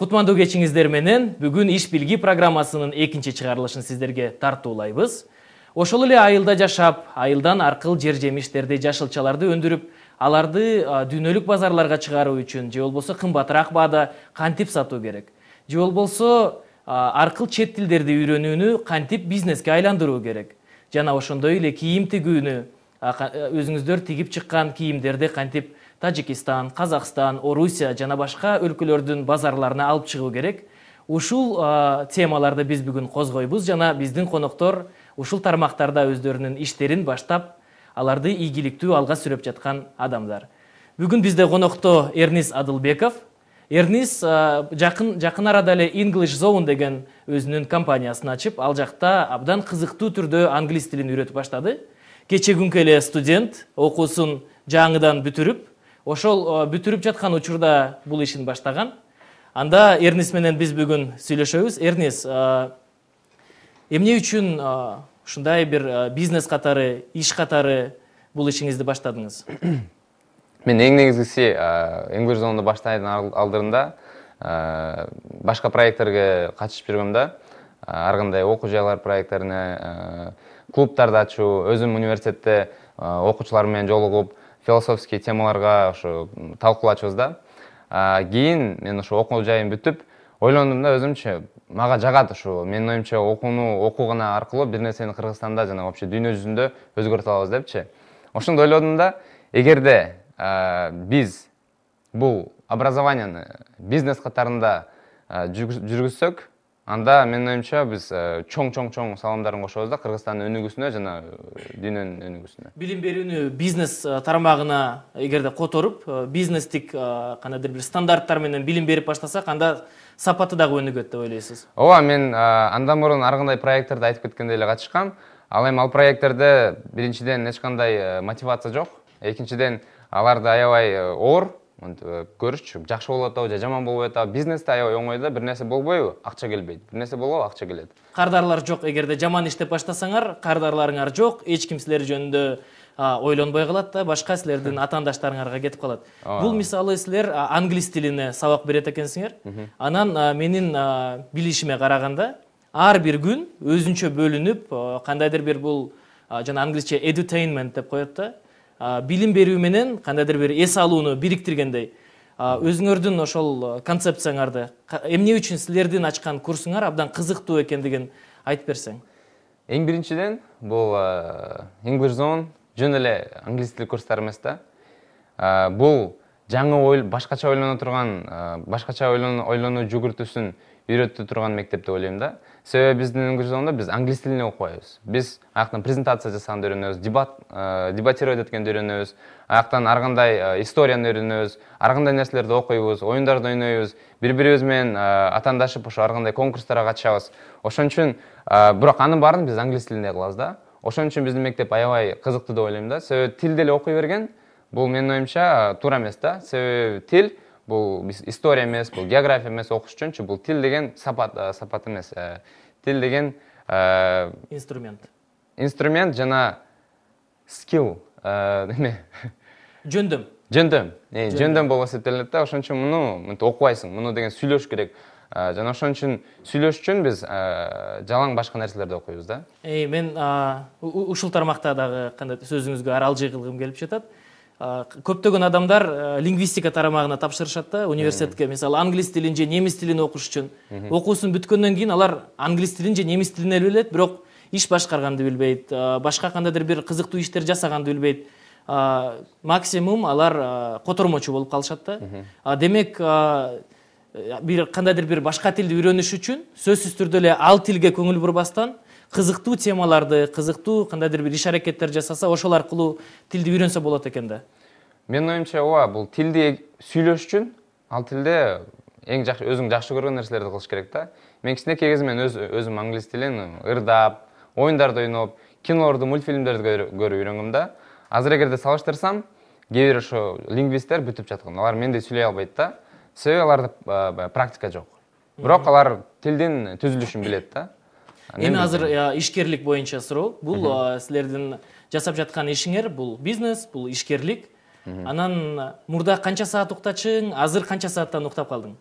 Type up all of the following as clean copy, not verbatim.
Кутмандуу кечиңиздер менен бүгүн иш билги программасынын экинчи чыгарылышын сиздерге тартуулайбыз. Ошол эле айылда жашап, айылдан аркыл жер жемиштерди, жашылчаларды өндүрүп, аларды дүйнөлүк базарларга чыгаруу үчүн же болбосо кымбатыраак баада кантип сатуу керек? Же болбосо аркыл чет тилдерди үйрөнүүнү кантип бизнеске айландыруу керек? Жана ошондой эле кийим тигүүнү, өзүңүздөр тигип чыккан кийимдерди кантип Тажикистан, Казакстан, Орусия жана башка өлкөлөрдүн базарларына алып чыгуу керек. Ушул темаларды биз бүгүн козгойбуз жана биздин коноктор ушул тармактарда өздөрүнүн иштерин баштап, аларды ийгиликтүү алга сүрөп жаткан адамдар. Бүгүн бизде конокто Эрнис Адылбеков. Эрнис жакын арада эле English Zone деген өзүнүн компаниясын ачып, ал жакта абдан кызыктуу түрдө англис тилин үйрөтүп баштады. Кече күнкү эле студент окуусун жаңыдан бүтүрүп, ошол бүтүрүп жаткан учурда бул ишин баштаган. Анда Эрнис менен биз бүгүн сүйлөшөбүз. Эрнис, эмне үчүн ушундай бир бизнес катары, иш катары бул ишиңизди баштадыңыз? Мен эң негизгиси English Zone'ду баштайдын алдырында башка проекттерге катышып жүргөм да. Ар кандай окуу жайлар проекттерине, клубтарды ачуу, өзүм университетте окуучулар менен жолугуп, философский темаларга ошо талкуулачубуз да. Кийин мен ошо окуу жайын бүтүп, ойлондум да өзүмчө, мага жагат ушу. Менин оюмча окуугана аркылуу бир нерсени Кыргызстанда жана вообще дүйнө жүзүндө өзгөртө алабыз депчи. Ошондо ойлодум да, эгерде биз бул образованияны бизнес катарында жүргүзсөк, анда менин оюмча биз чоң салымдарын кошобуз да Кыргызстандын өнүгүүсүнө жана дүйнөнүн өнүгүүсүнө. Билим берүүнү бизнес тармагына эгерде которуп, бизнестик кандайдыр бир стандарттар менен билим берип баштасак, анда сапаты дагы өнүгөт деп ойлойсуз? Ооба, мен андан мурун ар кандай проекттерде айтып кеткендей эле катышкам. Ал эми ал проекттерде биринчиден эч кандай мотивация жок. Экинчиден аларды аябай оор. Көрүшчү, жакшы болуп атабы же жаман болуп атабы? Бизнесте аябай оңой да, бир нерсе болбойбу, акча келбейт. Бир нерсе болобу, акча келет. Кардарлар жок, эгерде жаман иштеп баштасаңар, кардарларыңар жок, эч ким силер жөнүндө ойлонбой калат да, башка силердин атаандаштарыңарга кетип калат. Бул мисалы силер англис тилине сабак берет экенсиңер. Анан менин билишиме караганда, ар бир күн өзүнчө бөлүнүп, кандайдыр бир бул жана англисче edutainment деп коет да. Билим берүү менен кандайдыр бир эс алууну бириктиргендей. Өзүңөрдүн ошол концепцияңарды, эмне үчүн силердин ачкан курсуңар абдан кызыктуу экендигин айтып берсең. Эң биринчиден бул English Zone жөн эле англис тил курстары эмес да. Бул жаңы башкача ойлоно турган, башкача ойлонуу жүгүртүүсүн үйрөтө турган мектеп деп ойлойм да. Себеби биздин English Zone'да биз англис тилине окубайбыз. Биз аяктан презентация жасаганды үйрөнөбүз, дебатировать эткенди үйрөнөбүз, аяктан ар кандай историяны үйрөнөбүз, ар кандай нерселерди окуйбуз, оюндарды ойнойбуз, бири-бирибиз менен атаандашып ошо ар кандай конкурстарга катышабыз. Ошон үчүн бирок анын баарын биз англис тилинде кылабыз да. Ошон үчүн биздин мектеп аябай кызыктуу деп ойлойм да. Себеби тилди эле окуй берген, бул менин оюмча туура эмес да. Себеби тил бул история эмес, бул география эмес окуш үчүнчү, бул тил деген сапат эмес. Тил деген инструмент жана скилл, эме жөндөм болуп эсептелет да. Ошон үчүн муну окубайсың, муну деген сүйлөш керек. Жана ошон үчүн сүйлөш үчүн биз жалаң башка нерселерди окуйбуз да. Мен ушул тармакта дагы кандай сөзүңүзгө аралжый кылгым келип жатат. Көптөгөн адамдар лингвистика тарамагына тапшырышат да, университетке, мисалы англис тилин же немис тилин окуш үчүн. Окуусун бүткөндөн кийин алар англис тилин же немис тилин эле билет, бирок иш башкарганды билбейт, башка кандайдыр бир кызыктуу иштер жасаганды билбейт. Максимум алар котормочу болуп калышат да. Демек, бир кандайдыр бир башка тилди үйрөнүш үчүн сөзсүз түрдө эле ал тилге көңүл бурбастан, кызыктуу темаларды, кызыктуу кандайдыр бир иш аракеттер жасаса, ошол аркылуу тилди үйрөнсө болот экен да. Менин оюмча, ооба, бул тилди сүйлөш үчүн ал тилде эң жакшы өзүң жакшы көргөн нерселерди кылыш керек да. Мен кичинекей кезимден өзүм англис тилин ырдап, оюндарды ойноп, кинолорду, мультфильмдерди көрүп үйрөнгөм да. Азыр эгерде салыштырсам, кээ бир ошо лингвисттер бүтүп жаткан. Алар мендей сүйлөй албайт да. Себеби аларда практика жок. Бирок алар тилдин түзүлүшүн билет да. Эми азыр ишкерлик боюнча суроо. Бул силердин жасап жаткан ишиңер, бул бизнес, бул ишкерлик. Анан мурда канча саат уктачың, азыр канча сааттан уктап калдың?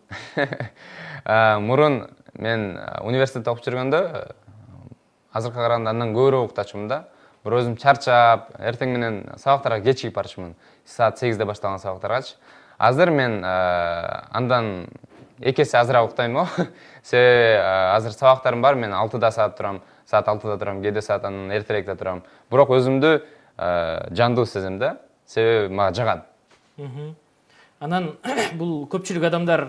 Мурун мен университетте окуп жүргөндө азыркыга караганда андан көбүрөөк уктачумун да. Бирок өзүм чарчап, эртең менен сабактарга кечигип барчумун. Саат 8де башталган сабактаргачы. Азыр мен андан 2 эсе азыраак уктайм го. Себеби азыр сабактарым бар, мен 6да саат турам, саат 6да турам, кээде саат андан эртерээкте турам. Бирок өзүмдү жандуу сезем да. Себеби мага жагат. Анан бул көпчүлүк адамдар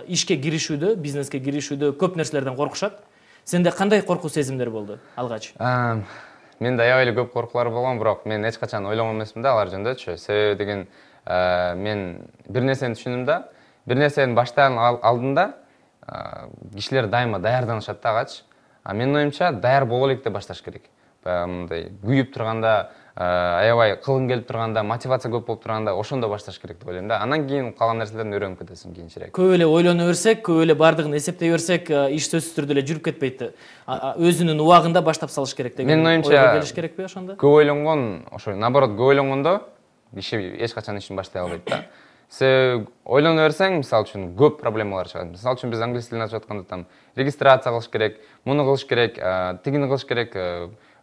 ишке киришүүдө, бизнеске киришүүдө көп нерселерден коркушат. Сенде кандай коркуу сезимдер болду алгач? Менде аябай эле көп коркуулар болгон, бирок мен эч качан ойлогон эмесмин да алар жөнүндөчү. Себеби деген мен бир нерсени түшүндүм да, бир нерсени баштаган алдында кишилер дайыма даярданышат да агачы. Менин оюмча даяр боло элек деп башташ керек. Мындай күйүп турганда, аябай кылгың келип турганда, мотивация көп болуп турганда ошондо башташ керек деп ойлойм да. Андан кийин калган нерселерден өйрөнүп кетесиң кийинчерээк. Көп эле ойлоно берсек, көп эле бардыгын эсептей берсек, иш сөзсүз түрдө эле жүрүп кетпейт. Өзүнүн убагында баштап салыш керек деген. Менин оюмча келиш керекпи ошондо? Көп ойлонгон, ошо наоборот көп ойлонгондо киши эч качан ишин баштай албайт да. Себеби ойлоно берсең, мисалы үчүн көп проблемалар чыгат. Мисалы үчүн биз англис тилин ачып атканда там регистрация кылыш керек, муну кылыш керек, тигини кылыш керек,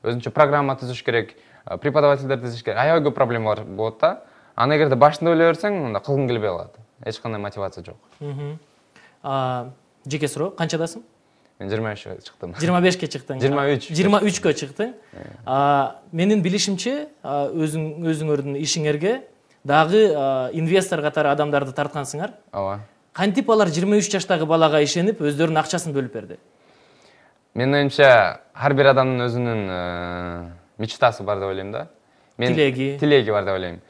өзүнчө программа түзүш керек, преподавательдерди түзүш керек. Аябай көп проблемалар болот да. Аны эгерде башында ойлой берсең, анда кылгың келбей калат. Эч кандай мотивация жок. Жеке суроо, канчадасың? Мен 23-кө чыктым. 25-ке чыктың. 23-кө чыктың. Менин билишимче, өзүңөрдүн ишиңерге дагы инвестор катары адамдарды тарткансыңар. Ооба. Кантип алар 23 жаштагы балага ишенип, өздөрүнүн акчасын бөлүп берди? Менин оюмча, ар бир адамдын өзүнүн мечтасы бар деп ойлойм да. Тилеги бар деп ойлойм.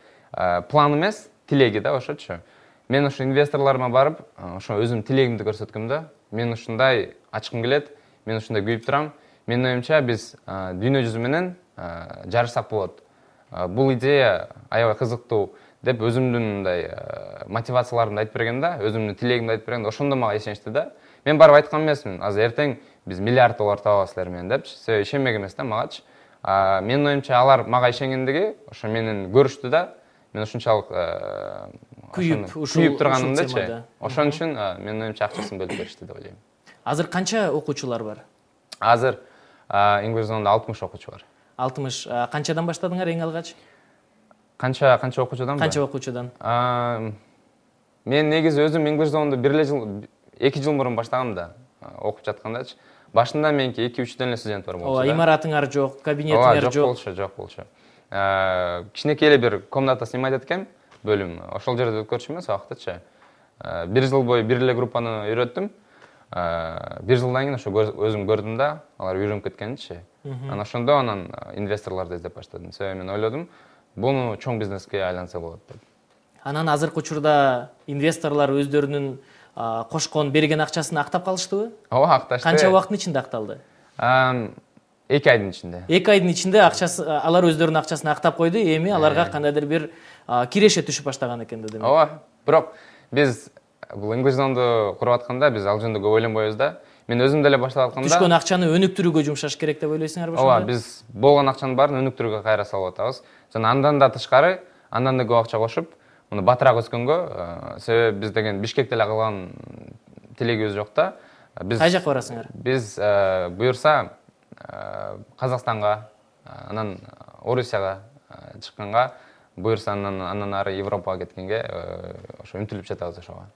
План эмес, тилеги да, ошочу. Мен ошо инвесторларыма барып, ошо өзүмдүн тилегимди көрсөткөм да. Мен ушундай ачкым келет, мен ушундай күйүп турам. Менин оюмча, биз дүйнө жүзү менен жарышсак болот. Бул идея аябай кызыктуу деп өзүмдүн мындай мотивацияларымды айтып берген да, өзүмдүн тилегимди айтып берген да, ошондо мага ишеничти да. Мен барып айткан эмесмин, азыр эртең биз миллиард доллар табабыз силер менен депчи. Себеби ишенбеген эмес да магачы. Менин оюмча, алар мага ишенгендиги ошо менен көрүштү да. Мен ушунчалык күйүп турганымдачы. Ошон үчүн менин оюмча акчасын бөлүп беришти деп ойлойм. Азыр канча окуучулар бар? Азыр English Zone'да 60 окуучу бар. 60. Канчадан баштадыңар эң алгач? Канча окуучудан? Канча окуучудан? Мен негизи өзүм English Zone'ду 2 жыл мурун баштагам да, окуп жаткандачы. Башында меники 2-3 эле студент бар болчу. Имаратыңар жок, кабинетиңер жок. Жок болчу. Кичинекей эле бир комната снимать эткем, бөлүм. Ошол жерде өткөрчүмүн сабактычы. 1 жыл бою бир эле группаны үйрөттүм. 1 жылдан кийин ошо өзүм көрдүм да, алар үйрөнүп кеткенчи. Анан ошондо инвесторлорду издеп баштадым. Себеби мен ойлодум, буну чоң бизнеске айланса болот деп. Анан азыркы учурда инвесторлор өздөрүнүн кошкон берген акчасын актап калыштыбы? Ооба, акташты. Канча убакыттын ичинде акталды? 2 айдын ичинде. 2 айдын ичинде алар өздөрүнүн акчасын актап койду, эми аларга кандайдыр бир киреше түшүп баштаган экен да демек. Ооба, бирок биз бул English Zone'ду куруп атканда биз ал жөнүндө көп ойлонбойбуз да. Мен өзүм деле баштап атканда түшкөн акчаны өнүктүрүүгө жумшаш керек деп ойлойсуңарбы ошондо? Ооба, биз болгон акчанын баарын өнүктүрүүгө кайра салып атабыз. Жана андан да тышкары, андан да көп акча кошуп, муну батыраак өскөнгө, себеби биз деген Бишкекте эле калган тилегибиз жок да. Кай жакка барасыңар? Биз буюрса Казакстанга, анан Орусияга чыкканга, буюрса андан ары Европага кеткенге ошо умтулуп жатабыз ошого.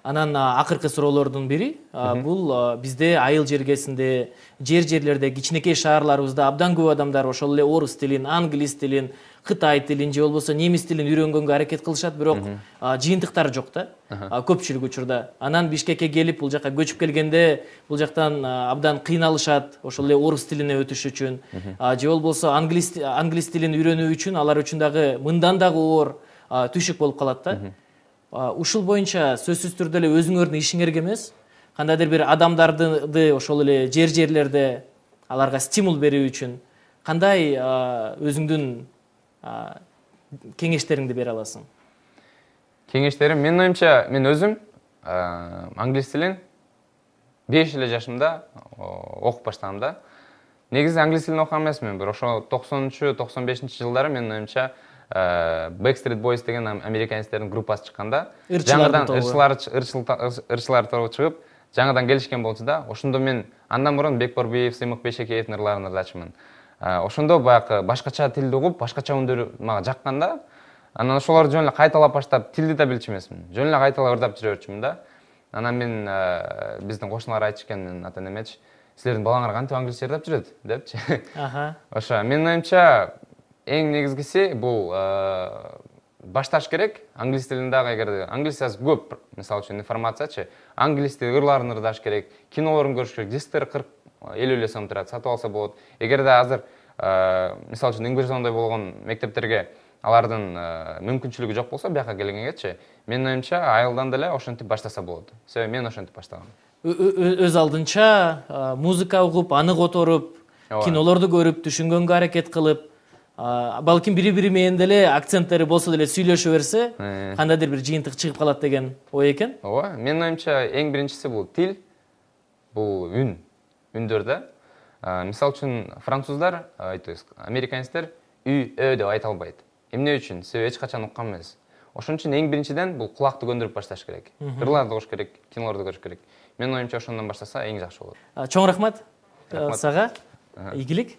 Анан акыркы суроолордун бири, бул бизде айыл жергесинде, жерлерде, кичинекей шаарларыбызда абдан көп адамдар ошол эле орус тилин, англис тилин, кытай тилин же болбосо немис тилин үйрөнгөнгө аракет кылышат, бирок жыйынтыктар жок да. Көпчүлүк учурда. Анан Бишкекке келип, бул жака көчүп келгенде, бул жактан абдан кыйналышат, ошол эле орус тилине өтүш үчүн, же болбосо англис тилин үйрөнүү үчүн алар үчүн дагы мындан дагы оор түшүк болуп калат да. Ушул боюнча сөзсүз түрдө эле өзүңөрдүн ишиңерге эмес, кандайдыр бир адамдарды ошол эле жерлерде аларга стимул берүү үчүн кандай өзүңдүн кеңештериңди бере аласың? Кеңештерим, менин оюмча, мен өзүм англис тилин 5 эле жашымда окуп баштагам да. Негизи англис тилин окуган эмесмин, бирок ошо 90-95-жылдары менин оюмча Backstreet Boys деген американецтердің группасы шыққанда, Ырчылардың жаңадан ырчылар тобы шығып, жаңадан келишкен болчу да. Ошондо мен андан мурун Бекборбиев, Сыймык Бейшекеевдин ырларын ырдачумун. Ошондо баягы башкача тилди угуп, башкача үндөр мага жакканда, анан ошолорду жөн эле кайталап баштап, тилди да билчү эмесмин. Жөн эле кайталап ырдап жүрө берчүмүн да. Анан мен биздин кошуналар айтышкан, мен ата энемечи, силердин балаңар кантип англисче ырдап жүрөт депчи. Ошо менин оюмча эң негизгиси бул башташ керек. Англис тилин дагы эгерде англис азыр көп, мисалы үчүн информациячы, англис тили ырларын ырдаш керек, кинолорун көрүш керек. Дистер 40-50 эле сом турат, сатып алса болот. Эгерде азыр мисалы үчүн Инглизондой болгон мектептерге алардын мүмкүнчүлүгү жок болсо, бияка келгенгечи, менин оюмча айылдан деле ошентип баштаса болот. Себеби мен ошентип баштагам. Өз алдынча музыка угуп, аны которуп, кинолорду көрүп, түшүнгөнгө аракет кылып, балким бири-бири менен деле акценттери болсо деле сүйлөшө берсе, кандайдыр бир жыйынтык чыгып калат деген ой экен. Ооба, менин оюмча эң биринчиси бул тил, бул үндөр да. Мисалы үчүн француздар, американецтер үй, деп айта албайт. Эмне үчүн? Себеби эч качан уккан эмес. Ошон үчүн эң биринчиден бул кулакты көндүрүп башташ керек. Ырларды угуш керек, кинолорду көрүш керек. Менин оюмча ошондон баштаса эң жакшы болот. Чоң рахмат сага. Ийгилик.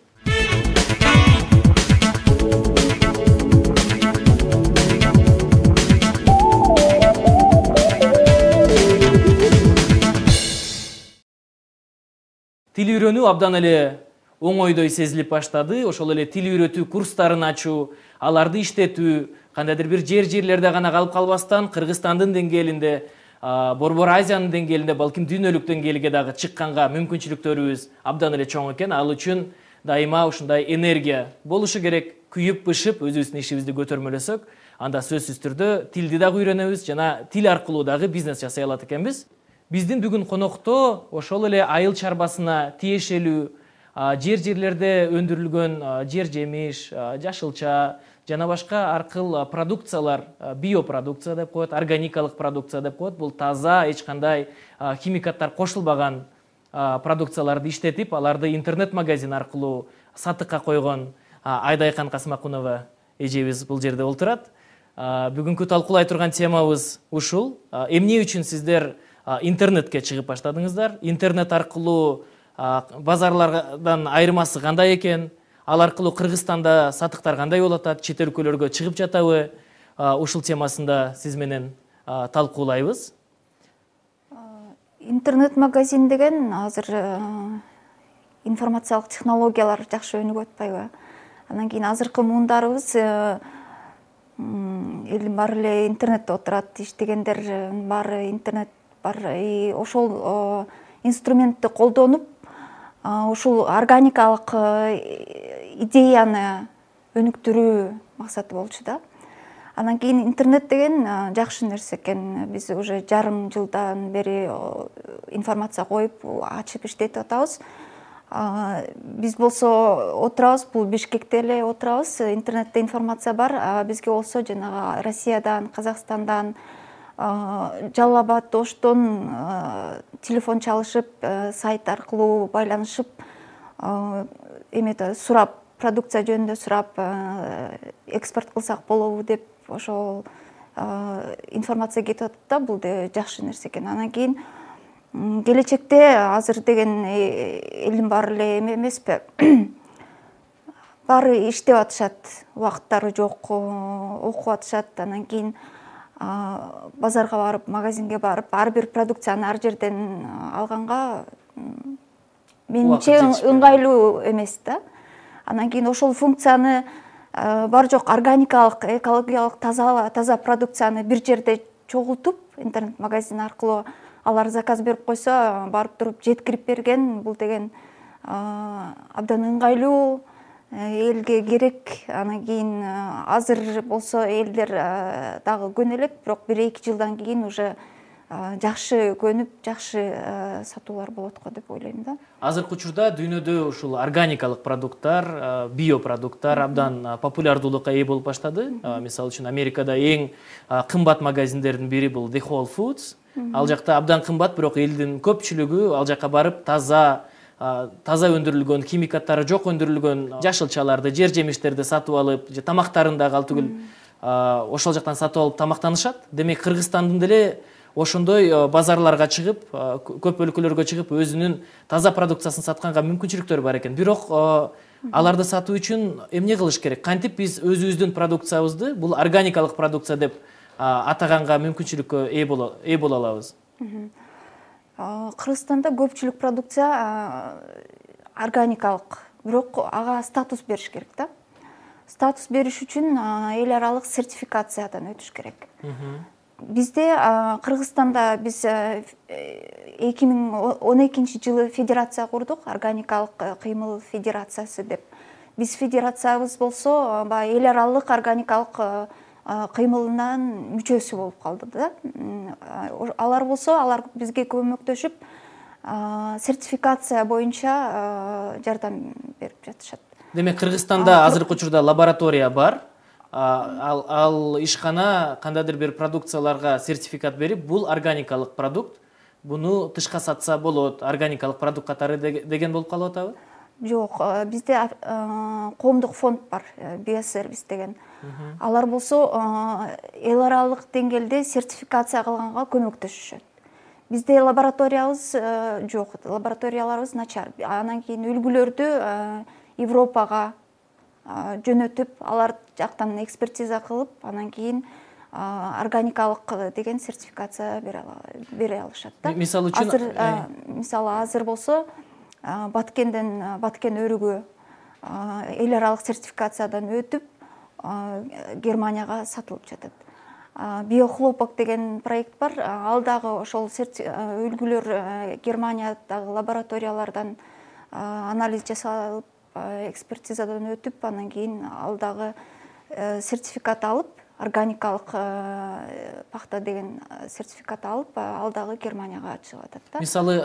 Тил үйрөнүү абдан эле оңойдой сезилип баштады. Ошол эле тил үйрөтүү курстарын ачуу, аларды иштетүү, кандайдыр бир жерлерде гана калып калбастан, Кыргызстандын деңгээлинде, Борбор Азиянын деңгээлинде, балким дүйнөлүк деңгээлге дагы чыкканга мүмкүнчүлүктөрүбүз абдан эле чоң экен. Ал үчүн дайыма ушундай энергия болушу керек. Күйүп-бышып өзүбүздүн ишибизди көтөрмөлөсөк, анда сөзсүз түрдө тилди дагы үйрөнөбүз жана тил аркылуу дагы бизнес жасай алат экенбиз. Биздин бүгүн конокто ошол эле айыл чарбасына тиешелүү жерлерде өндүрүлгөн жер жемиш, жашылча жана башка аркыл продукциялар, биопродукция деп коет, органикалык продукция деп коет. Бул таза, эч кандай химикаттар кошулбаган продукцияларды иштетип, аларды интернет-магазин аркылуу сатыкка койгон Айдайкан Касмакунова эжебиз бул жерде олтурат. Бүгүнкү талкуулай турган темабыз ушул. Эмне үчүн сиздер интернетке чыгып баштадыңыздар? Интернет аркылуу базарлардан айырмасы кандай экен? Ал аркылуу Кыргызстанда сатыктар кандай болуп атат? Чет өлкөлөргө чыгып жатабы? Ушул темасында сиз менен талкуулайбыз. Интернет-магазин деген азыр информациялык технологиялар жакшы өнүгүп атпайбы? Анан кийин азыркы муундарыбыз элдин баары эле интернетте отурат, иштегендер баары интернет бар. Ошол инструментти колдонуп, ушул органикалык идеяны өнүктүрүү максаты болчу да. Анан кийин интернет деген жакшы нерсе экен. Биз уже жарым жылдан бери информация коюп, ачып иштетип атабыз. Биз болсо отурабыз, бул Бишкекте эле отурабыз. Интернетте информация бар. Бизге болсо жанагы Россиядан, Казакстандан, Жалал Абад, Оштон телефон чалышып, сайт аркылуу байланышып, эмете сурап, продукция жөнүндө сурап, экспорт кылсак болобу деп ошол информация кетип атат да, бул да жакшы нерсе экен. Анан кийин келечекте азыр деген элдин баары эле эмеспи? Баары иштеп атышат, убакыттары жок, окуп атышат. Анан кийин базарга барып, магазинге барып, ар бир продукцияны ар жерден алганга менимче ыңгайлуу эмес да. Анан кийин ошол функцияны бар жок органикалык, экологиялык таза продукцияны бир жерде чогултуп, интернет-магазин аркылуу алар заказ берип койсо, барып туруп жеткирип берген, бул деген абдан ыңгайлуу, элге керек. Анан кийин азыр болсо элдер дагы көнөлөт, бирок 1-2 жылдан кийин уже жакшы көнүп, жакшы сатуулар болот го деп ойлойм да. Азыркы учурда дүйнөдө ушул органикалык продукттар, биопродукттар абдан популярдуулукка ээ болуп баштады. Мисалы үчүн Америкада эң кымбат магазиндердин бири бул The Whole Foods. Ал жакта абдан кымбат, бирок элдин көпчүлүгү ал жака барып таза таза өндүрүлгөн, химикаттары жок өндүрүлгөн жашылчаларды, жер жемиштерди сатып алып, же тамактарын дагы ал түгүл ошол жактан сатып алып тамактанышат. Демек Кыргызстандын деле ошондой базарларга чыгып, көп өлкөлөргө чыгып өзүнүн таза продукциясын сатканга мүмкүнчүлүктөр бар экен. Бирок аларды сатуу үчүн эмне кылыш керек? Кантип биз өзүбүздүн продукциябызды бул органикалык продукция деп атаганга мүмкүнчүлүккө ээ боло алабыз? Кыргызстанда көпчүлүк продукция органикалык, бирок ага статус бериш керек да. Статус бериш үчүн эл аралык сертификациядан өтүш керек. Бизде Кыргызстанда биз 2012-жылы федерация курдук, органикалык кыймыл федерациясы деп. Биз федерациябыз болсо эл аралык органикалык кыймылынын мүчөсү болуп калды да. Алар болсо, алар бизге көмөктөшүп сертификация боюнча жардам берип жатышат. Демек Кыргызстанда азыркы учурда лаборатория бар. Ал ишкана кандайдыр бир продукцияларга сертификат берип, бул органикалык продукт, буну тышка сатса болот, органикалык продукт катары деген болуп калып атабы? Жок, бизде коомдук фонд бар, биосервис деген. Алар болсо эл аралык деңгээлде сертификация кылганга көмөктөшүшөт. Бизде лабораториябыз жок, лабораторияларыбыз начар. Анан кийин үлгүлөрдү Европага жөнөтүп, алар жактан экспертиза кылып, анан кийин органикалык деген сертификация бере алышат да. Мисалы үчүн, мисалы азыр болсо Баткен өрүгү эл аралык сертификациядан өтүп Германияга сатылып жатат. Биохлопок деген проект бар. Ал дагы ошол үлгүлөр Германиядагы лабораториялардан анализ жасалып, экспертизадан өтүп, анан кийин ал дагы сертификат алып, органикалык пахта деген сертификат алып, ал дагы Германияга чыгып атат да. Мисалы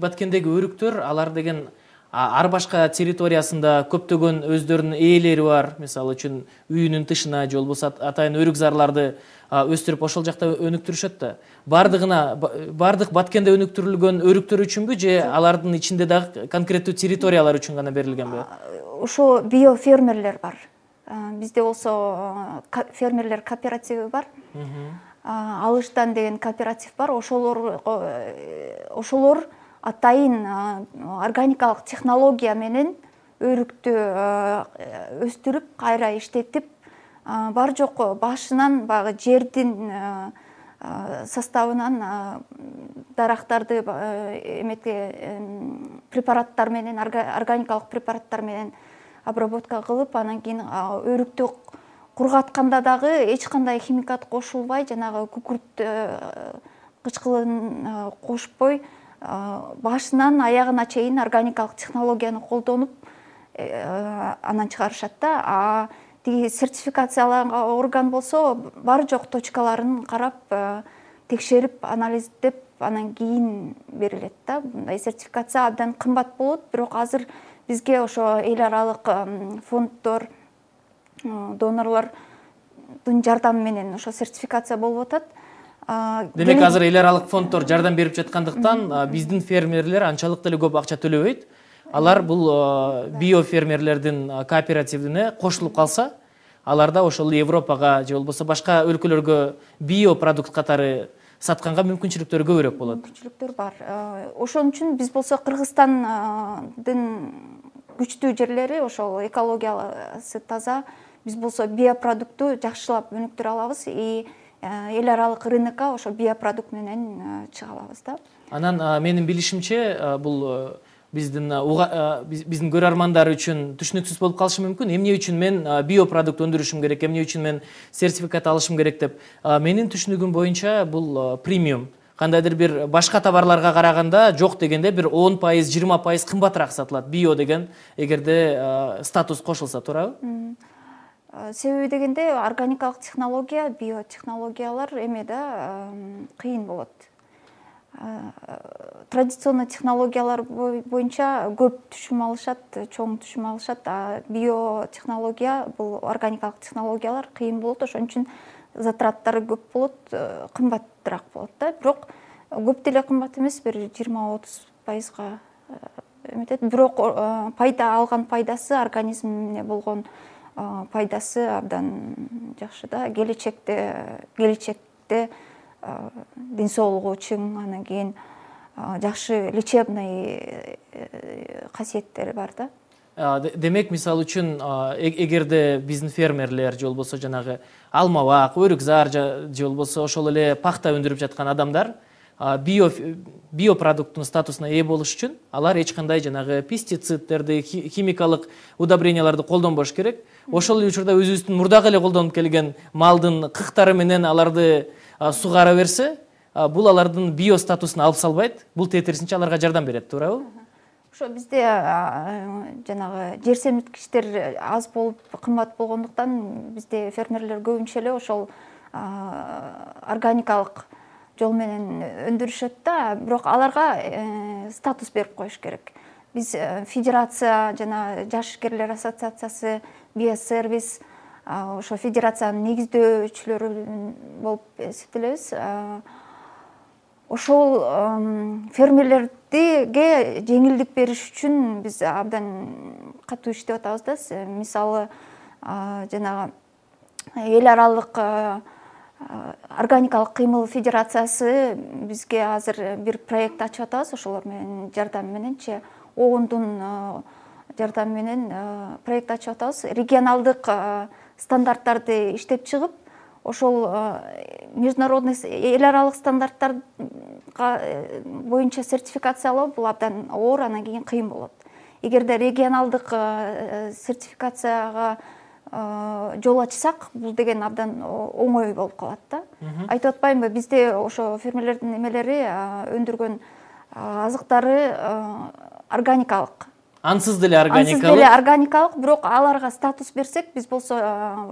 Баткендеги өрүктөр, алар деген ар башка территориясында көптөгөн өздөрүнүн ээлери бар. Мисалы үчүн үйүнүн тышына же болбосо атайын өрүк зарларды өстүрүп ошол жакта өнүктүрүшөт да. Бардык Баткенде өнүктүрүлгөн өрүктөр үчүнбү же алардын ичинде дагы конкреттүү территориялар үчүн гана берилгенби? Ошо биофермерлер бар. Бизде болсо фермерлер кооперативи бар. Алыштан деген кооператив бар. Ошолор атайын органикалык технология менен өрүктү өстүрүп, кайра иштетип, бар жок башынан багы жердин составынан дарактарды препараттар менен, органикалык препараттар менен обработка кылып, анан кийин өрүктү кургатканда дагы эч кандай химикат кошулбай, жанагы күкүрт кычкылын кошпой, башынан аягына чейин органикалык технологияны колдонуп анан чыгарышат да. Тиги сертификацияланган орган болсо бар жок точкаларын карап, текшерип, анализдеп, анан кийин берилет да. Мындай сертификация абдан кымбат болот, бирок азыр бизге ошо эл аралык фонддор, донорлордун жардамы менен ошо сертификация болуп атат. Демек азыр эл аралык фонддор жардам берип жаткандыктан биздин фермерлер анчалык деле көп акча төлөбөйт. Алар бул биофермерлердин кооперативине кошулуп калса, аларда ошол Европага же болбосо башка өлкөлөргө биопродукт катары сатканга мүмкүнчүлүктөр көбүрөөк болот. Мүмкүнчүлүктөр бар. Ошон үчүн биз болсо Кыргызстандын күчтүү жерлери ошол экологиясы таза. Биз болсо биопродукту жакшылап өнүктүрө алабыз и эл аралык рынокко ошо биопродукт менен чыга алабыз да. Анан менин билишимче бул биздин көрөрмандар үчүн түшүнүксүз болуп калышы мүмкүн. Эмне үчүн мен биопродукт өндүрүшүм керек, эмне үчүн мен сертификат алышым керек деп. Менин түшүнүгүм боюнча бул премиум. Кандайдыр бир башка товарларга караганда жок дегенде бир 10%, 20% кымбатыраак сатылат био деген, эгерде статус кошулса, туурабы? Себеби дегенде органикалык технология, биотехнологиялар эме да кыйын болот. Традиционный технологиялар боюнча көп түшүм алышат, чоң түшүм алышат. Биотехнология, бул органикалык технологиялар кыйын болот, ошон үчүн затраттары көп болот, кымбатыраак болот да. Бирок көп деле кымбат эмес, бир 20-30%-га эметет, бирок пайда алган пайдасы, организмине болгон пайдасы абдан жакшы да. Келечекте ден соолугу үчүн, анан кийин жакшы лечебный касиеттери бар да. Демек, мисалы үчүн, эгерде биздин фермерлер же болбосо жанагы алмабак, өрүкзар же болбосо ошол эле пахта өндүрүп жаткан адамдар биопродукттун статусуна ээ болуш үчүн алар эч кандай жанагы пестицидтерди, химикалык удобренияларды колдонбош керек. Ошол эле учурда өзүбүздүн мурдагы эле колдонуп келген малдын кыктары менен аларды сугара берсе, бул алардын био статусун алып салбайт. Бул тетирисинче аларга жардам берет, туурабы? Ошо бизде жанагы жер семирткичтер аз болуп, кымбат болгондуктан бизде фермерлер көбүнчө эле ошол органикалык жол менен өндүрүшөт да, бирок аларга статус берип коюш керек. Биз федерация жана жашкерлер ассоциациясы, биосервис ошо федерациянын негиздөөчүлөрү болуп эсептелебиз. Ошол фермерлерге жеңилдик бериш үчүн биз абдан катуу иштеп атабыз да. Мисалы, жанагы эл аралык органикалык кыймыл федерациясы бизге азыр бир проект ачып атабыз. Ошолор менен жардам мененчи, ООНдун жардамы менен проект ачып атабыз. Регионалдык стандарттарды иштеп чыгып, ошол международный эл аралык стандарттар боюнча сертификациялоо бул абдан оор, анан кийин кыйын болот. Эгерде регионалдык сертификацияга жол ачсак, бул деген абдан оңой болуп калат да. Айтып атпаймынбы, бизде ошо фермерлердин эмелери өндүргөн азыктары органикалык. Ансыз деле органикалык, бирок аларга статус берсек, биз болсо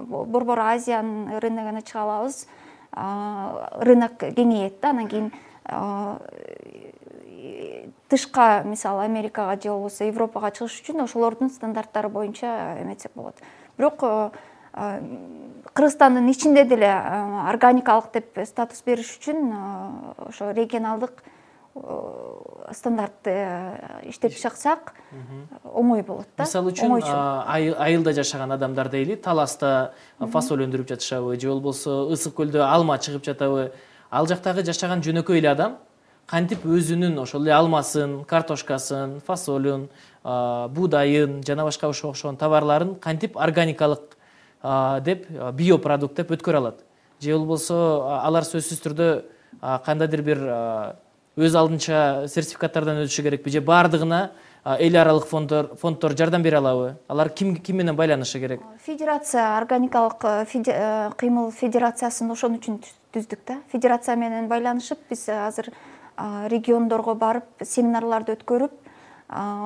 Борбор Азиянын рыногуна чыга алабыз. Рынок кеңейет да, анан кийин тышка, мисалы Америкага же болбосо Европага чыгыш үчүн ошолордун стандарттары боюнча эметсек болот. Бирок Кыргызстандын ичинде деле органикалык деп статус бериш үчүн ошо регионалдык стандартты иштеп чыксак оңой болот да. Мисалы үчүн айылда жашаган адамдар дейли, таласта фасоль өндүрүп жатышабы же болбосо Ысык көлдө алма чыгып жатабы, ал жактагы жашаган жөнөкөй эле адам кантип өзүнүн ошол эле алмасын, картошкасын, фасолун, буудайын жана башка окшогон товарларын кантип органикалык деп, биопродукт деп өткөрө алат. Же болбосо алар сөзсүз түрдө кандайдыр бир өз алдынча сертификаттардан өтүшү керекпи же бардыгына эл аралык фонддор жардам бере алабы? Алар ким менен байланышы керек? Федерация, органикалык кыймыл федерациясын ошон үчүн түздүк да. Федерация менен байланышып, биз азыр региондорго барып, семинарларды өткөрүп,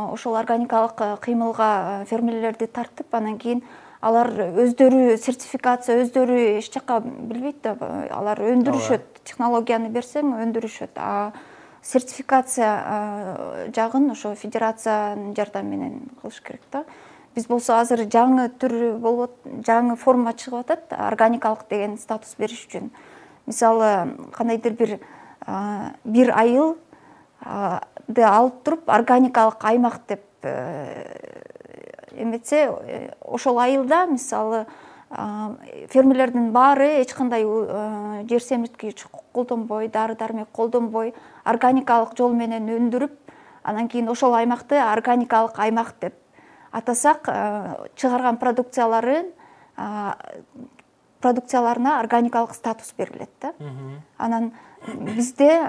ошол органикалык кыймылга фермерлерди тартып, анан кийин алар өздөрү сертификация, өздөрү эч жакка билбейт да, алар өндүрүшөт, технологияны берсең өндүрүшөт. Сертификация жагын ошо федерациянын жардамы менен кылыш керек да. Биз болсо азыр жаңы түр болуп, жаңы форма чыгып атат, органикалык деген статус бериш үчүн. Мисалы, кандайдыр бир айылды алып туруп органикалык аймак деп эметсе, ошол айылда мисалы фермерлердин баары эч кандай жер семирткич колдонбой, дары-дармек колдонбой, органикалык жол менен өндүрүп, анан кийин ошол аймакты органикалык аймак деп атасак, чыгарган продукцияларына органикалык статус берилет да. Анан бизде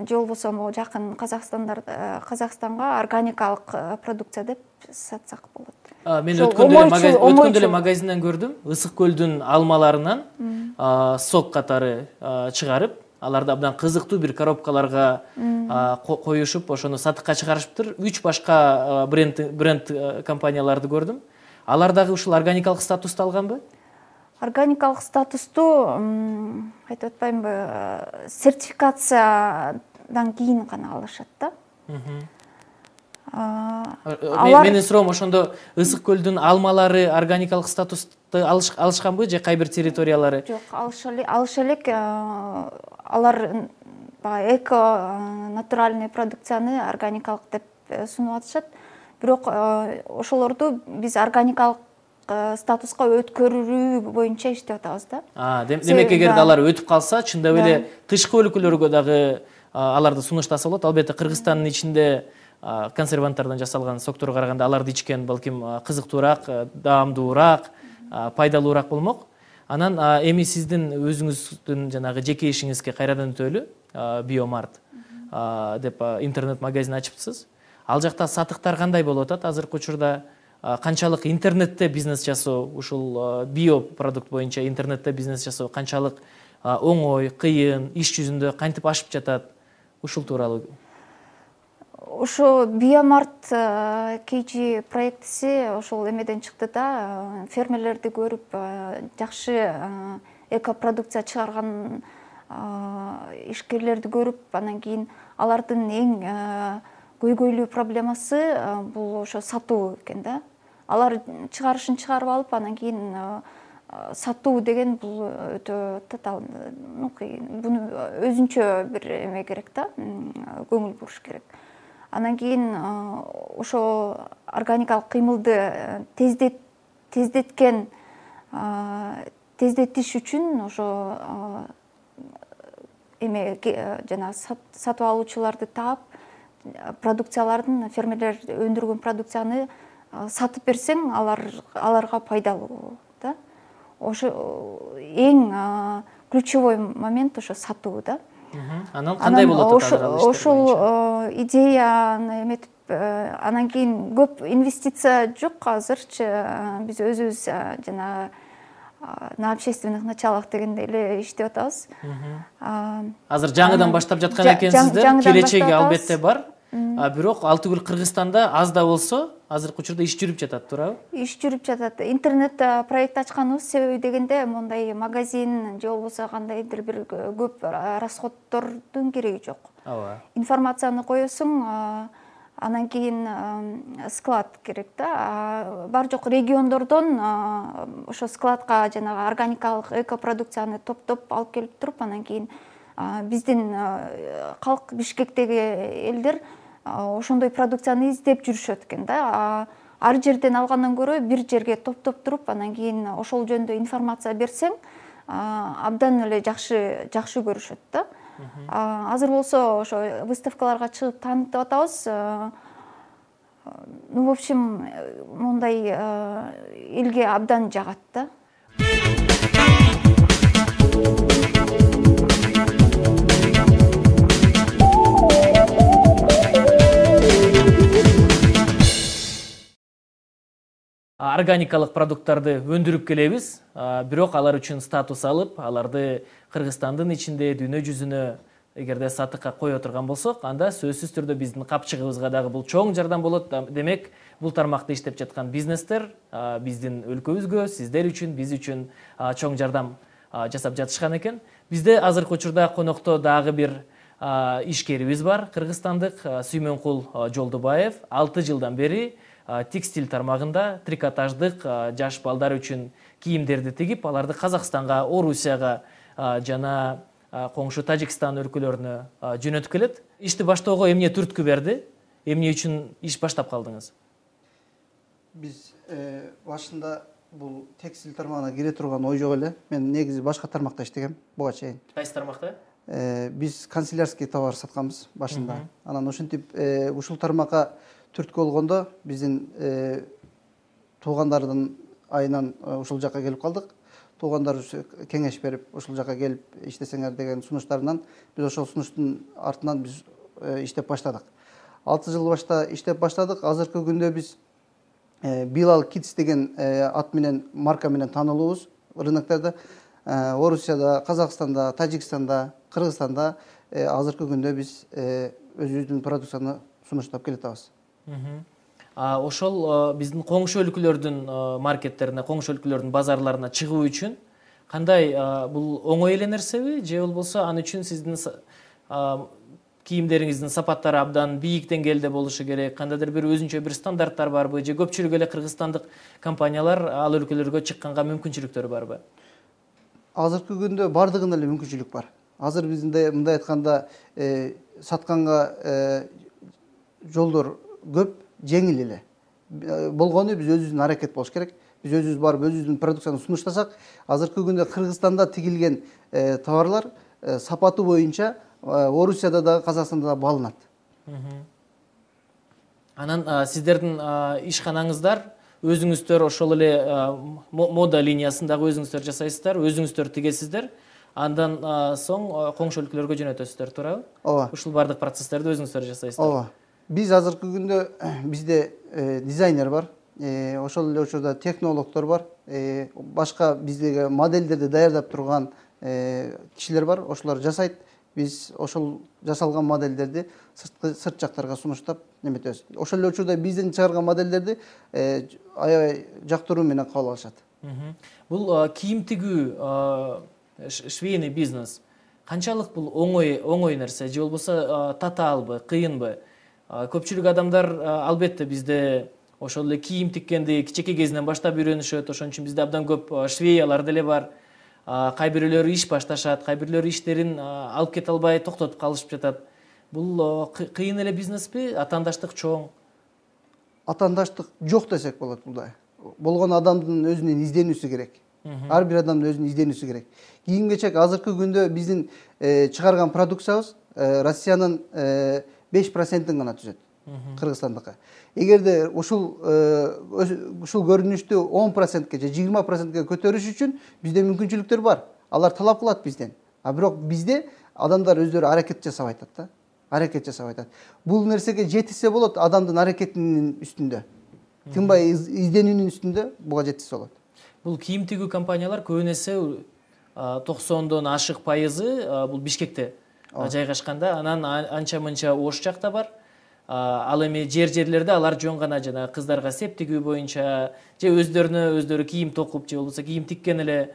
же болбосо жакын Казакстанга органикалык продукция деп сатсак болот. Мен өткөн деле магазинден көрдүм, Ысык көлдүн алмаларынан сок катары чыгарып, аларды абдан кызыктуу бир коробкаларга коюшуп, ошону сатыкка чыгарышыптыр. 3 башка бренд компанияларды көрдүм. Алар дагы ушул органикалык статусту алганбы? Органикалык статусту, айтып атпаймынбы, сертификациядан кийин гана алышат да. Менин суроом ошондо Ысык көлдүн алмалары органикалык статусту алышканбы же кайбир территориялары? Жок, алыш элек. Алар эко натуральный продукцияны органикалык деп сунуп атышат. бирок ошолорду биз органикалык статуска өткөрүү боюнча иштеп атабыз да. Демек эгерде алар өтүп калса, чындап эле тышкы өлкөлөргө дагы аларды сунуштаса болот. Албетте Кыргызстандын ичинде консерванттардан жасалган соктурга караганда аларды ичкен балким кызыктуураак, даамдуураак, пайдалуураак болмок. Анан эми сиздин өзүңүздүн жанагы жеке ишиңизге кайрадан өтөлү, Биомарт деп интернет магазин ачыпсыз. Ал жакта сатыктар кандай болуп атат азыркы учурда? Канчалык интернетте бизнес жасоо, ушул биопродукт боюнча интернетте бизнес жасоо канчалык оңой, кыйын, иш жүзүндө кантип ашып жатат? Ушул тууралуу. Ушу Биомарт KG проектиси ошол эмеден чыкты да, фермерлерди көрүп, жакшы экопродукция чыгарган ишкерлерди көрүп, анан кийин алардын эң көйгөйлүү проблемасы бул ошо сатуу экен да. Алар чыгарышын чыгарып алып, анан кийин сатуу деген бул өтө татаал, буну өзүнчө бир эме керек да, көңүл буруш керек. Анан кийин ошо органикалык кыймылды тездетиш үчүн ошо эме жана сатып алуучуларды таап, продукциялардын, фермерлер өндүргөн продукцияны сатып берсең, аларга пайдалуу да. Ошо эң ключевой момент ошо сатуу да. Анан кандай болот атат? Ошол идеяны эметип, анан кийин көп инвестиция жок азырчы. Биз өзүбүз жана на общественных началах дегенде эле иштеп атабыз. Азыр жаңыдан баштап жаткан экенсиздер, келечеги албетте бар. Бирок ал түгүл Кыргызстанда аз да болсо азыркы учурда иш жүрүп жатат, туурабы? Иш жүрүп жатат. Интернет проект ачканыбыз себеби дегенде мондай магазин же болбосо кандайдыр бир көп расходтордун кереги жок. Информацияны коесуң, анан кийин склад керек да. Бар жок региондордон ошо складка жанагы органикалык экопродукцияны топтоп алып келип туруп, анан кийин биздин калк Бишкектеги элдер ошондой продукцияны издеп жүрүшөт экен да. Ар жерден алгандан көрө бир жерге топтоп туруп, анан кийин ошол жөнүндө информация берсең, абдан эле жакшы көрүшөт да. Азыр болсо ошо выставкаларга чыгып таанытып атабыз. В общем, мондай элге абдан жагат да. Органикалык продукттарды өндүрүп келебиз, бирок алар үчүн статус алып, аларды Кыргызстандын ичинде, дүйнө жүзүнө эгерде сатыкка кое турган болсок, анда сөзсүз түрдө биздин капчыгыбызга дагы бул чоң жардам болот. Демек, бул тармакта иштеп жаткан бизнестер биздин өлкөбүзгө, сиздер үчүн, биз үчүн чоң жардам жасап жатышкан экен. Бизде азыркы учурда конокто дагы бир ишкерибиз бар, кыргызстандык Сүймөнкул Жолдубаев. 6 жылдан бери текстиль тармагында трикотаждык жаш балдар үчүн кийимдерди тигип, аларды Казакстанга, Орусияга жана коңшу Тажикстан өлкөлөрүнө жөнөтүп келет. Ишти баштоого эмне түрткү берди? Эмне үчүн иш баштап калдыңыз? Биз башында бул текстиль тармагына кире турган ой жок эле. Мен негизи башка тармакта иштегем буга чейин. Кайсы тармакта? Биз канцелярский товар сатканбыз башында. Анан ошентип ушул тармакка түрткү болгондо биздин туугандардын айынан ушул жакка келип калдык. Туугандар кеңеш берип, ушул жакка келип иштесеңер деген сунуштарынан биз ошол сунуштун артынан биз иштеп баштадык. 6 жыл башта иштеп баштадык. Азыркы күндө биз Bilal Kids деген ат менен, марка менен таанылуубуз рыноктарда. Орусияда, Казакстанда, Тажикстанда, Кыргызстанда азыркы күндө биз өзүбүздүн продукцияны сунуштап келатабыз. Ошол биздин коңшу өлкөлөрдүн маркеттерине, коңшу өлкөлөрдүн базарларына чыгуу үчүн кандай бул оңой эле нерсеби, же болбосо аны үчүн сиздин кийимдериңиздин сапаттары абдан бийик деңгээлде болушу керек, кандайдыр бир өзүнчө бир стандарттар барбы, же көпчүлүк эле кыргызстандык компаниялар ал өлкөлөргө чыкканга мүмкүнчүлүктөрү барбы? Азыркы күндө бардыгында эле мүмкүнчүлүк бар. Азыр бизде мындай айтканда сатканга жолдор көп, жеңил эле. болгону биз өзүбүздүн аракет болуш керек. Биз өзүбүз барып өзүбүздүн продукцияны сунуштасак, азыркы күндө Кыргызстанда тигилген товарлар сапаты боюнча Орусияда дагы Казакстанда да баалынат. Анан сиздердин ишканаңыздар өзүңүздөр ошол эле мода линиясындагы өзүңүздөр жасайсыздар, өзүңүздөр тигесиздер. Андан соң коңшу өлкөлөргө жөнөтөсүздөр, туурабы? Ооба. Ушул бардык процесстерди өзүңүздөр жасайсыздар. Ооба. Биз азыркы күндө бизде дизайнер бар, ошол эле учурда технологдор бар, башка биздеги модельдерди даярдап турган кишилер бар, ошолор жасайт. Биз ошол жасалган модельдерди сырт жактарга сунуштап неметебиз. Ошол эле учурда биздин чыгарган модельдерди аябай жактыруу менен кабыл алышат. Бул кийим тигүү, швейный бизнес канчалык бул оңой нерсе же болбосо татаалбы, кыйынбы? Көпчүлүк адамдар албетте бизде ошол эле кийим тиккенди кичинекей кезинен баштап үйрөнүшөт, ошон үчүн бизде абдан көп швеялар деле бар. Кай бирөөлөрү иш башташат, кай бирөөлөрү иштерин алып кете албай токтотуп калышып жатат. Бул кыйын эле бизнеспи? Атаандаштык чоң? Атаандаштык жок десек болот булда. Болгон адамдын өзүнүн изденүүсү керек. Ар бир адамдын өзүнүн изденүүсү керек. Кийим-кечек азыркы күндө биздин чыгарган продукциябыз Россиянын 5%-ин гана түзөт. Кыргызстандыкы. Эгерде ушул көрүнүштү 10%ке же 20%ке көтөрүш үчүн бизде мүмкүнчүлүктөр бар. Алар талап кылат бизден. Бирок бизде адамдар өздөрү аракет жасап айтат да. Аракет жасап айтат. Бул нерсеге жетилсе болот адамдын аракетинин үстүндө. Тынбай изденүүнүн үстүндө буга жетилсе болот. Бул кийим тигүү компаниялар көбүнесе 90дон ашык пайызы бул Бишкекте жайгашканда, анан анча-мынча Ош жакта бар. Ал эми жерлерде алар жөн гана жана кыздарга сеп тигүү боюнча же өздөрү кийим токуп же болбосо кийим тиккен эле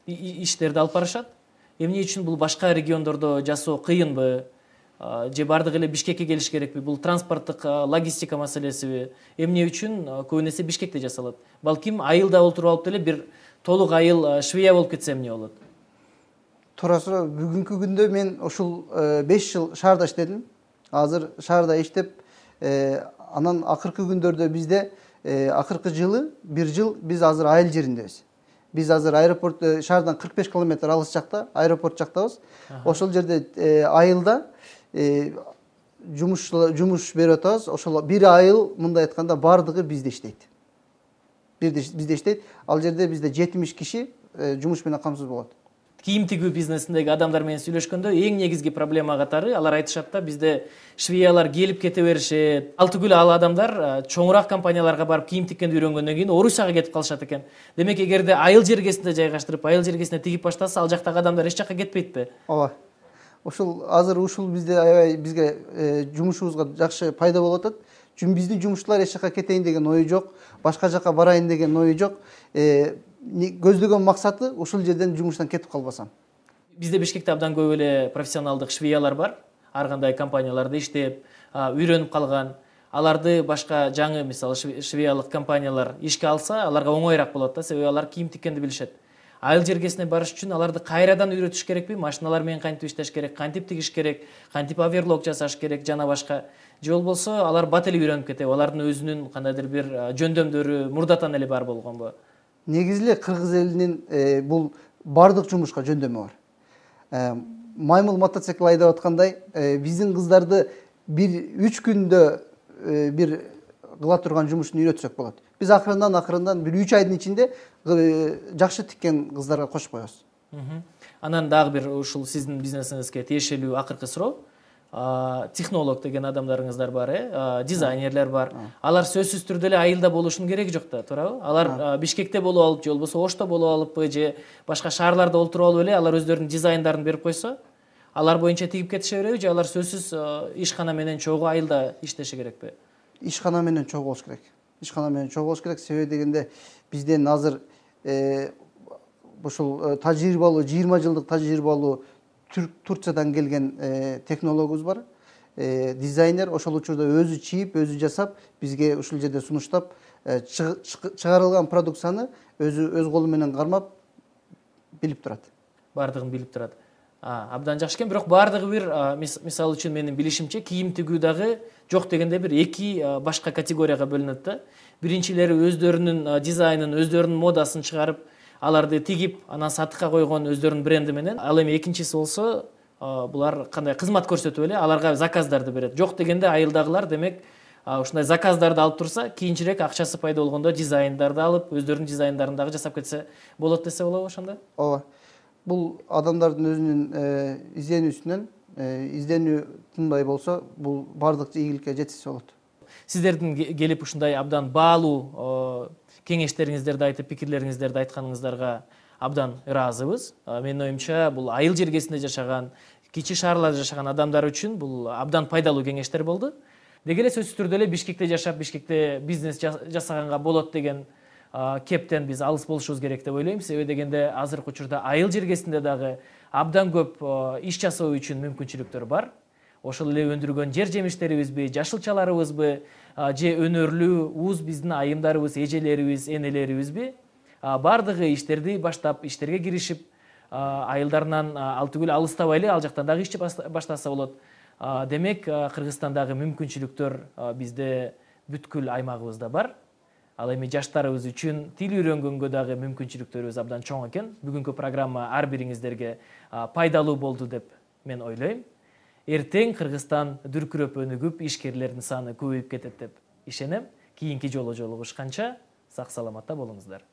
иштерди алып барышат. Эмне үчүн бул башка региондордо жасоо кыйынбы? Же бардыгы эле Бишкекке келиш керекпи? Бул транспорттук логистика маселесиби? Эмне үчүн көбүнесе Бишкекте жасалат? Балким айылда отуруп алып деле бир толук айыл швея болуп кетсе эмне болот? Туура суроо. Бүгүнкү күндө мен ушул 5 жыл шаарда иштедим. Азыр шаарда иштеп, анан акыркы күндөрдө бизде акыркы жылы бир жыл биз азыр айыл жериндебиз. Биз азыр аэропорт шаардан 45 километр алыс жакта, аэропорт жактабыз. Ошол жерде айылда жумуш берип атабыз. Ошол бир айыл мындай айтканда бардыгы бизде иштейт. Бизде иштейт. Ал жерде бизде 70 киши жумуш менен камсыз болот. Кийим тигүү бизнесиндеги адамдар менен сүйлөшкөндө эң негизги проблема катары алар айтышат да, бизде швеялар келип кете беришет. Ал түгүл ал адамдар чоңураак компанияларга барып кийим тиккенди үйрөнгөндөн кийин Орусияга кетип калышат экен. Демек эгерде айыл жергесинде жайгаштырып, айыл жергесине тигип баштаса, ал жактагы адамдар эч жакка кетпейтпи? Ооба. Азыр ушул бизде аябай бизге жумушубузга жакшы пайда болуп атат. Чүнкү биздин жумушчулар эч жакка кетейин деген ою жок, башка жакка барайын деген ою жок. Көздөгөн максаты ушул жерден жумуштан кетип калбасам. Бизде Бишкекте абдан көп эле профессионалдык швеялар бар. Ар кандай компанияларда иштеп, үйрөнүп калган. Аларды башка жаңы, мисалы, швеялык компаниялар ишке алса, аларга оңоюраак болот да, себеби алар кийим тиккенди билишет. Айыл жергесине барыш үчүн аларды кайрадан үйрөтүш керекпи? Машиналар менен кантип иштеш керек, кантип тигиш керек, кантип оверлок жасаш керек жана башка. Же болбосо алар бат эле үйрөнүп кетеби? Алардын өзүнүн кандайдыр бир жөндөмдөрү мурдатан эле бар болгонбу? Негизи эле кыргыз элинин бул бардык жумушка жөндөмү бар. Маймыл мотоцикл айдап аткандай, биздин кыздарды 3 күндө бир кыла турган жумушун үйрөтсөк болот. Биз акырындан бир 3 айдын ичинде жакшы тиккен кыздарга кошуп коебуз. Анан дагы бир ушул сиздин бизнесиңизге тиешелүү акыркы суроо. Технолог деген адамдарыңыздар бар, дизайнерлер бар. Алар сөзсүз түрдө эле айылда болушунун кереги жок да, туурабы? Алар Бишкекте болуп алып, же болбосо Ошто болуп алыппы, же башка шаарларда олтуруп алып эле алар өздөрүнүн дизайндарын берип койсо, алар боюнча тигип кетише береби, же алар сөзсүз ишкана менен чогуу айылда иштеши керекпи? Ишкана менен чогуу болуш керек. Ишкана менен чогуу болуш керек. Себеби дегенде бизден азыр ушул тажрыйбалуу 20 жылдык тажрыйбалуу Турциядан келген технологубуз бар. Дизайнер ошол учурда өзү чийип, өзү жасап, бизге ушул жерде сунуштап, чыгарылган продукцияны өз колу менен кармап билип турат. Бардыгын билип турат. Абдан жакшы экен, бирок баардыгы бир мисалы үчүн менин билишимче кийим тигүү дагы жок дегенде бир эки башка категорияга бөлүнөт да. Биринчилери өздөрүнүн дизайнын, өздөрүнүн модасын чыгарып, аларды тигип, анан сатыкка койгон өздөрүнүн бренди менен. Ал эми экинчиси болсо, булар кандай кызмат көрсөтүп эле аларга заказдарды берет. Жок дегенде айылдагылар демек ушундай заказдарды алып турса, кийинчерээк акчасы пайда болгондо дизайндарды алып, өздөрүнүн дизайндарын дагы жасап кетсе болот десе болобу ошондо? Ооба. Бул адамдардын өзүнүн изденүүсүнөн изденүү тынбай болсо, бул баардык ийгиликке жетсе болот. Сиздердин келип ушундай абдан баалуу кеңештериңиздерди айтып, пикирлериңиздерди айтканыңыздарга абдан ыраазыбыз. Менин оюмча, бул айыл жергесинде жашаган, кичи шаарларда жашаган адамдар үчүн бул абдан пайдалуу кеңештер болду. Деги эле сөзсүз түрдө эле Бишкекте жашап, Бишкекте бизнес жасаганга болот деген кептен биз алыс болушубуз керек деп ойлойм. Себеби дегенде азыркы учурда айыл жергесинде дагы абдан көп иш жасоо үчүн мүмкүнчүлүктөр бар. Ошол эле өндүргөн жер жемиштерибизби, жашылчаларыбызбы, же өнөрлүү уз биздин айымдарыбыз, эжелерибиз, энелерибизби, баардыгы иштерди баштап, иштерге киришип, айылдарынан ал түгүл алыстабай эле ал жактан дагы ишти баштаса болот. Демек, Кыргызстандагы мүмкүнчүлүктөр бизде бүткүл аймагыбызда бар. Ал эми жаштарыбыз үчүн тил үйрөнгөнгө дагы мүмкүнчүлүктөрүбүз абдан чоң экен. Бүгүнкү программа ар бириңиздерге пайдалуу болду деп мен ойлойм. Эртең Кыргызстан дүркүрөп өнүгүп, ишкерлердин саны көбөйүп кетет деп ишенем. Кийинки жолу жолугушканча сак саламатта болуңуздар.